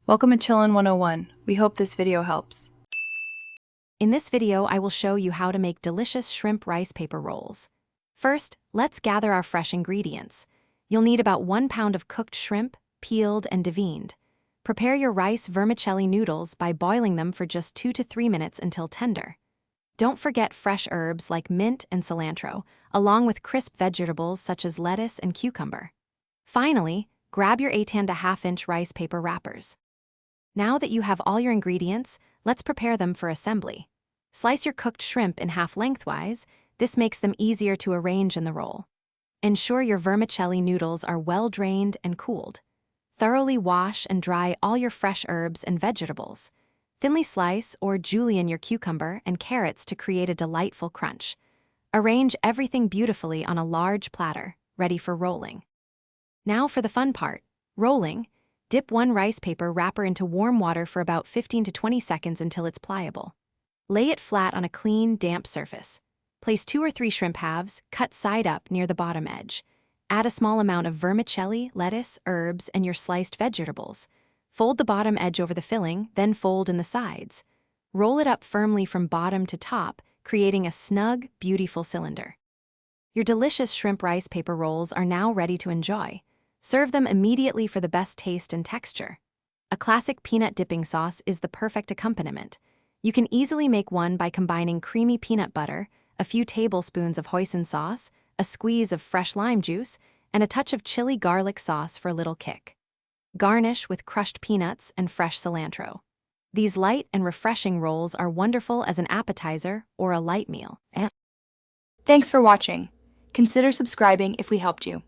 Welcome to Chillin' 101. We hope this video helps. In this video, I will show you how to make delicious shrimp rice paper rolls. First, let's gather our fresh ingredients. You'll need about 1 pound of cooked shrimp, peeled and deveined. Prepare your rice vermicelli noodles by boiling them for just 2 to 3 minutes until tender. Don't forget fresh herbs like mint and cilantro, along with crisp vegetables such as lettuce and cucumber. Finally, grab your 8½ inch rice paper wrappers. Now that you have all your ingredients, let's prepare them for assembly. Slice your cooked shrimp in half lengthwise. This makes them easier to arrange in the roll. Ensure your vermicelli noodles are well drained and cooled. Thoroughly wash and dry all your fresh herbs and vegetables. Thinly slice or julienne your cucumber and carrots to create a delightful crunch. Arrange everything beautifully on a large platter, ready for rolling. Now for the fun part, rolling. Dip one rice paper wrapper into warm water for about 15 to 20 seconds until it's pliable. Lay it flat on a clean, damp surface. Place 2 or 3 shrimp halves, cut side up near the bottom edge. Add a small amount of vermicelli, lettuce, herbs, and your sliced vegetables. Fold the bottom edge over the filling, then fold in the sides. Roll it up firmly from bottom to top, creating a snug, beautiful cylinder. Your delicious shrimp rice paper rolls are now ready to enjoy. Serve them immediately for the best taste and texture. A classic peanut dipping sauce is the perfect accompaniment. You can easily make one by combining creamy peanut butter, a few tablespoons of hoisin sauce, a squeeze of fresh lime juice, and a touch of chili garlic sauce for a little kick. Garnish with crushed peanuts and fresh cilantro. These light and refreshing rolls are wonderful as an appetizer or a light meal. Thanks for watching. Consider subscribing if we helped you.